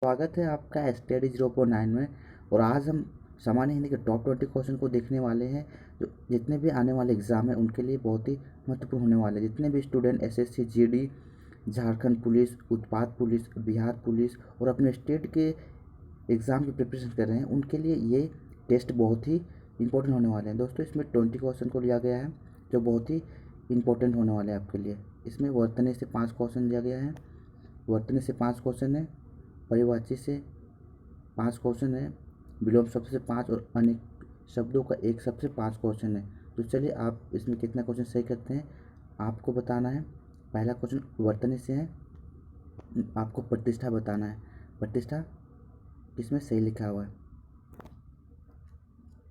स्वागत है आपका स्टडी 0.9 में। और आज हम सामान्य हिंदी के टॉप 20 क्वेश्चन को देखने वाले हैं, जो जितने भी आने वाले एग्ज़ाम हैं उनके लिए बहुत ही महत्वपूर्ण होने वाले हैं। जितने भी student SSC GD, Jharkhand police, उत्पाद पुलिस, बिहार पुलिस और अपने स्टेट के एग्ज़ाम की प्रिपरेशन कर रहे हैं, उनके लिए ये टेस्ट बहुत ही इंपॉर्टेंट होने वाले हैं। दोस्तों, इसमें 20 क्वेश्चन को लिया गया है जो बहुत ही इंपॉर्टेंट होने वाले हैं आपके लिए। इसमें वर्तनी से 5 क्वेश्चन लिया गया है, वर्तनी से 5 क्वेश्चन है, परिवाची से 5 क्वेश्चन है, विलोम शब्द से 5 और अनेक शब्दों का एक शब्द से 5 क्वेश्चन है। तो चलिए आप इसमें कितना क्वेश्चन सही करते हैं आपको बताना है। पहला क्वेश्चन वर्तनी से है, आपको प्रतिष्ठा बताना है। प्रतिष्ठा किसमें सही लिखा हुआ है?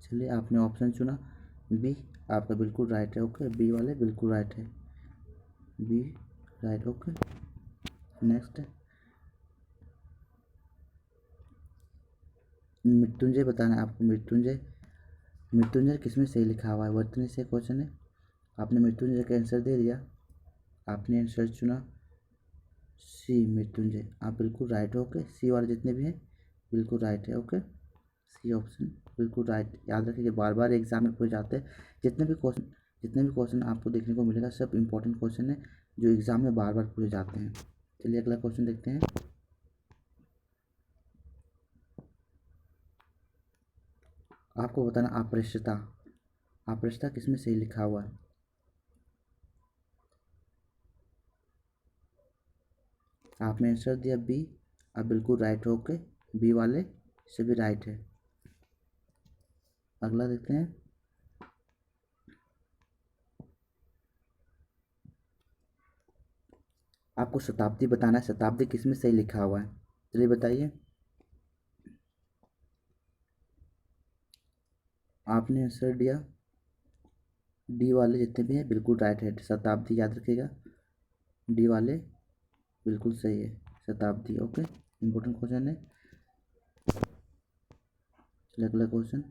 चलिए, आपने ऑप्शन चुना बी, आपका बिल्कुल राइट है। ओके, बी वाले बिल्कुल राइट है, B right. Okay, next Mrityunjay बताना है आपको। मृत्युंजय, मृत्युंजय किसमें सही लिखा हुआ है? वर्तनी से क्वेश्चन है, आपने मृत्युंजय का आंसर दे दिया। आपने आंसर चुना सी, मृत्युंजय। आप बिल्कुल राइट हो। ओके, सी वाले जितने भी हैं बिल्कुल राइट है। ओके, सी ऑप्शन बिल्कुल राइट। याद रखिए, बार बार एग्जाम में पूछे जाते हैं। जितने भी क्वेश्चन आपको देखने को मिलेगा सब इंपॉर्टेंट क्वेश्चन है जो एग्जाम में बार बार पूछे जाते हैं। चलिए अगला क्वेश्चन देखते हैं। आपको बताना अपृष्टता, अपृष्टता किसमें सही लिखा हुआ है? आपने आंसर दिया बी, आप बिल्कुल राइट हो। के बी वाले सभी राइट है। अगला देखते हैं। आपको शताब्दी बताना है, शताब्दी किसमें सही लिखा हुआ है? चलिए बताइए। आपने आंसर दिया डी वाले जितने भी हैं बिल्कुल राइट है। शताब्दी याद रखिएगा, डी वाले बिल्कुल सही है, शताब्दी। ओके, इम्पोर्टेंट क्वेश्चन है। चलिए अगला क्वेश्चन।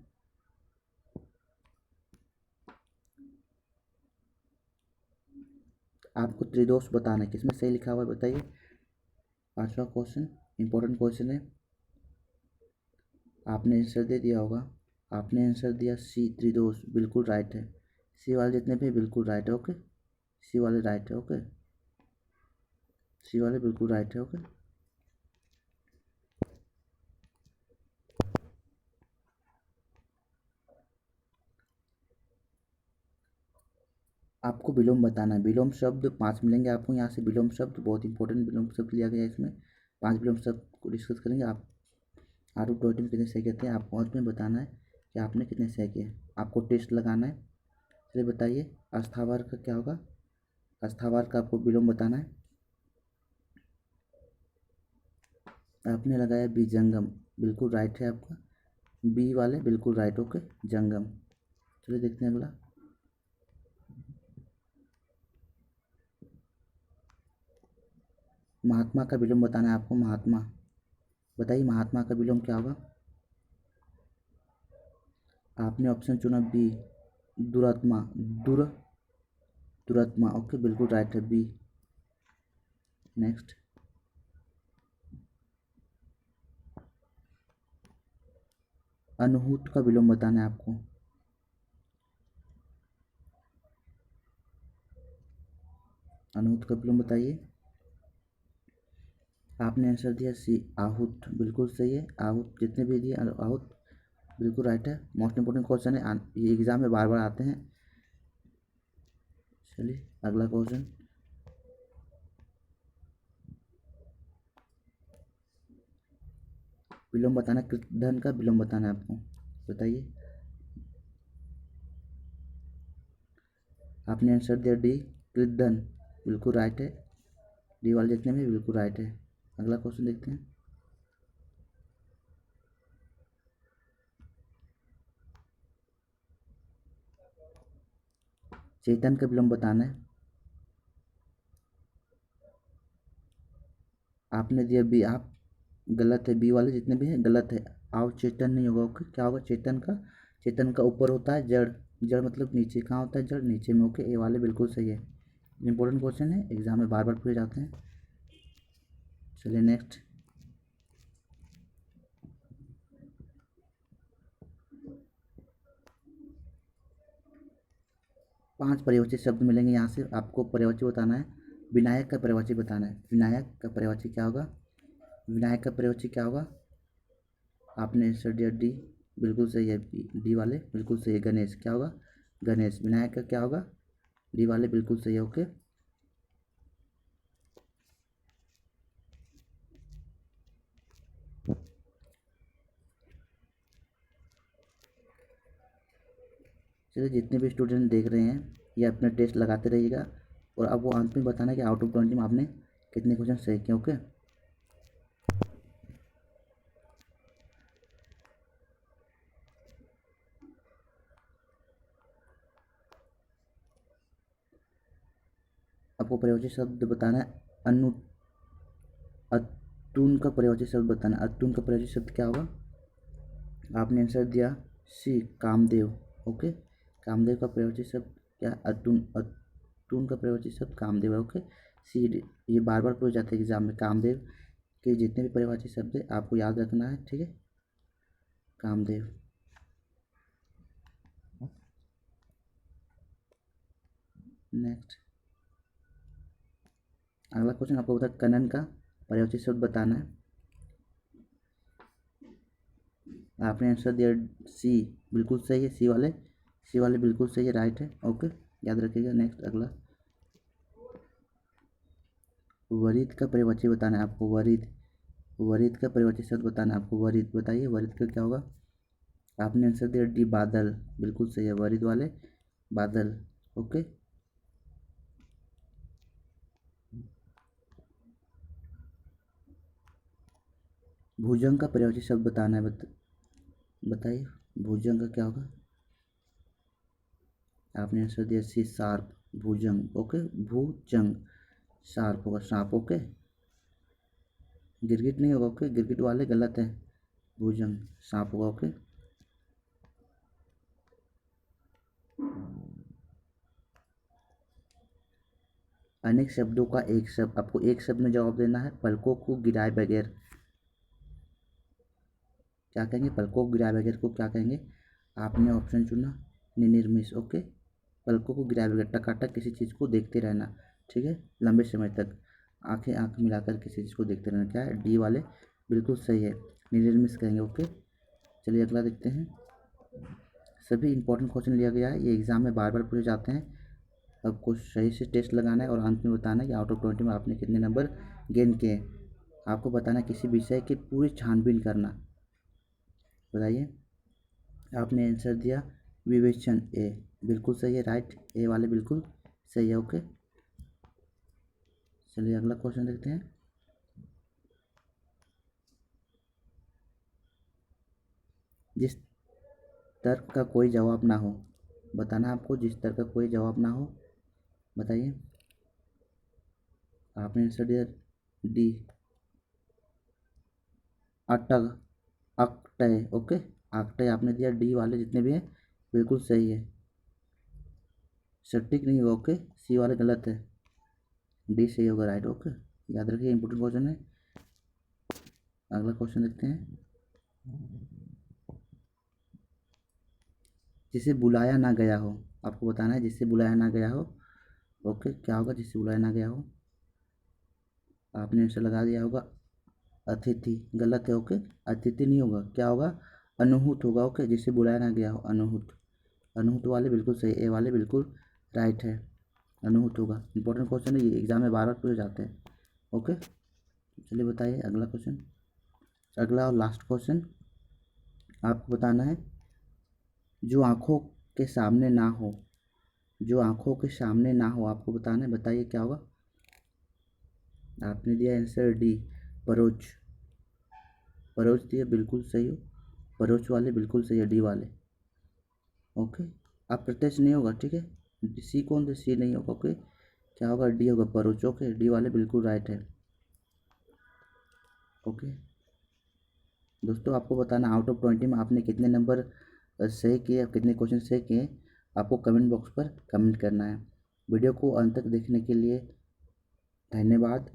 आपको त्रिदोष बताना है, किसमें सही लिखा हुआ है बताइए। 5वां क्वेश्चन इंपॉर्टेंट क्वेश्चन है, आपने आंसर दे दिया होगा। आपने आंसर दिया सी, त्रिदोष बिल्कुल राइट है। सी वाले जितने भी बिल्कुल राइट है। ओके, सी वाले राइट है। ओके, सी वाले बिल्कुल राइट है। ओके, आपको विलोम बताना है। विलोम शब्द 5 मिलेंगे आपको यहाँ से। विलोम शब्द बहुत इंपॉर्टेंट विलोम शब्द लिया गया है इसमें। 5 विलोम शब्द को डिस्कस करेंगे। आप आर ऑफ डॉटिंग कितने सही कहते हैं आपको अंत में बताना है कि आपने कितने सही किए। आपको टेस्ट लगाना है। चलिए बताइए, अस्थावर का क्या होगा? अस्थावर का आपको विलोम बताना है। आपने लगाया बी, जंगम बिल्कुल राइट है आपका। बी वाले बिल्कुल राइट। ओके, जंगम। चलिए देखते हैं अगला। महात्मा का विलोम बताना है आपको। महात्मा बताइए, महात्मा का विलोम क्या होगा? आपने ऑप्शन चुना बी, दुरात्मा। दुर दुरात्मा। ओके, बिल्कुल राइट है, बी। नेक्स्ट। अनहूत का विलोम बताना है आपको। अनहूत का विलोम बताइए। आपने आंसर दिया सी, आहूत बिल्कुल सही है। आहूत जितने भी दिए आहूत बिल्कुल राइट है। मोस्ट इंपोर्टेंट क्वेश्चन है, ये एग्जाम में बार बार आते हैं। चलिए अगला क्वेश्चन। विलोम बताना, कृतधन का विलोम बताना है आपको। बताइए। आपने आंसर दिया डी, कृतधन बिल्कुल राइट है। डी वाले जितने भी बिल्कुल राइट है। अगला क्वेश्चन देखते हैं। चेतन का विलोम बताना है। आपने दिया बी, आप गलत है। बी वाले जितने भी हैं गलत है। आओ चेतन नहीं होगा। ओके, क्या होगा चेतन का? चेतन का ऊपर होता है जड़। जड़ मतलब नीचे। कहाँ होता है जड़? नीचे में। ओके, ए वाले बिल्कुल सही है। इंपॉर्टेंट क्वेश्चन है, एग्जाम में बार बार पूछे जाते हैं। चलिए नेक्स्ट। 5 पर्यायवाची शब्द मिलेंगे यहाँ से, आपको पर्यायवाची बताना है। विनायक का पर्यायवाची बताना है। विनायक का पर्यायवाची क्या होगा? विनायक का पर्यायवाची क्या होगा? आपने आंसर दिया डी, बिल्कुल सही है। डी वाले बिल्कुल सही है। गणेश क्या होगा? गणेश। विनायक का क्या होगा? डी वाले बिल्कुल सही है। ओके, चलिए जितने भी स्टूडेंट देख रहे हैं ये अपना टेस्ट लगाते रहिएगा, और अब वो अंत में बताना है कि आउट ऑफ 20 में आपने कितने क्वेश्चन सही किए। ओके, आपको पर्यायवाची शब्द बताना है। अनु अतुन का पर्यायवाची शब्द बताना है। अतुन का पर्यायवाची शब्द क्या होगा? आपने आंसर दिया सी, कामदेव। ओके, कामदेव का पर्यायवाची शब्द क्या? अतुन। अतुन का पर्यायवाची शब्द कामदेव है। ओके, सी, ये बार बार पूछ जाता है एग्जाम में। कामदेव के जितने भी पर्यायवाची शब्द है आपको याद रखना है, ठीक है? कामदेव। नेक्स्ट, अगला क्वेश्चन आपको बता, कनन का पर्यायवाची शब्द बताना है। आपने आंसर दिया सी, बिल्कुल सही है। सी वाले बिल्कुल सही है, राइट है। ओके, याद रखिएगा। नेक्स्ट, अगला, वरिद का पर्यायवाची बताना है आपको। वरिद, वरिद का पर्यायवाची शब्द बताना है आपको। वरिद बताइए, वरिद का क्या होगा? आपने आंसर दिया डी, बादल। बिल्कुल सही है, वरिद वाले बादल। ओके, भुजंग का पर्यायवाची शब्द बताना है। बताइए भुजंग का क्या होगा? आपने आंसर दिया सी, शार्प। भुजंग। ओके, भुजंग शार्प होगा, सांप। ओके, गिरगिट नहीं होगा। ओके, गिरगिट वाले गलत है। भुजंग सांप होगा। ओके, अनेक शब्दों का एक शब्द, आपको एक शब्द में जवाब देना है। पलकों को गिराए बगैर क्या कहेंगे? पलकों को गिराए बगैर को क्या कहेंगे? आपने ऑप्शन चुना निनिर्मिष। ओके, पलकों को गिराए बगैर, टकाटक किसी चीज़ को देखते रहना, ठीक है, लंबे समय तक आंखें आंख मिलाकर किसी चीज़ को देखते रहना, क्या है? डी वाले बिल्कुल सही है, निनिर्मिष कहेंगे। ओके, चलिए अगला देखते हैं। सभी इंपॉर्टेंट क्वेश्चन लिया गया है, ये एग्जाम में बार बार पूछे जाते हैं। आपको सही से टेस्ट लगाना है और अंत में बताना है कि आउट ऑफ 20 में आपने कितने नंबर गेन किए। आपको बताना है किसी विषय की पूरी छानबीन करना। बताइए, आपने आंसर दिया विवेचन, ए बिल्कुल सही है, राइट। ए वाले बिल्कुल सही है। ओके, चलिए अगला क्वेश्चन देखते हैं। जिस तर्क का कोई जवाब ना हो, बताना आपको, जिस तर्क का कोई जवाब ना हो। बताइए, आपने आंसर दिया डी, अटग, अकटय। ओके, अकटय आपने दिया। डी वाले जितने भी हैं बिल्कुल सही है, सटीक नहीं होगा। ओके, सी वाले गलत है, डी सही होगा, राइट। ओके, याद रखिए, इंपॉर्टेंट क्वेश्चन है। अगला क्वेश्चन देखते हैं। जिसे बुलाया ना गया हो, आपको बताना है जिसे बुलाया ना गया हो। ओके, क्या होगा जिसे बुलाया ना गया हो? आपने आंसर लगा दिया होगा अतिथि, गलत है। ओके, अतिथि नहीं होगा, क्या होगा? अनुहूत होगा। ओके, जिसे बुलाया ना गया हो, अनुहूत। अनुहूत वाले बिल्कुल सही, ए वाले बिल्कुल राइट है, अनुहूत होगा। इंपॉर्टेंट क्वेश्चन है, ये एग्जाम में बार बार पूछे जाते हैं। ओके, चलिए बताइए अगला क्वेश्चन। अगला और लास्ट क्वेश्चन आपको बताना है। जो आँखों के सामने ना हो, जो आँखों के सामने ना हो, आपको बताना है। बताइए क्या होगा? आपने दिया आंसर डी, परोच। परोच दिया, बिल्कुल सही हो, परोच वाले बिल्कुल सही है, डी वाले। ओके, अब प्रत्यक्ष नहीं होगा, ठीक है। सी कौन थे? सी नहीं होगा। ओके, क्या होगा? डी होगा, परोच। ओके, डी वाले बिल्कुल राइट है। ओके दोस्तों, आपको बताना आउट ऑफ 20 में आपने कितने नंबर सही किए, कितने क्वेश्चन सही किए, आपको कमेंट बॉक्स पर कमेंट करना है। वीडियो को अंत तक देखने के लिए धन्यवाद।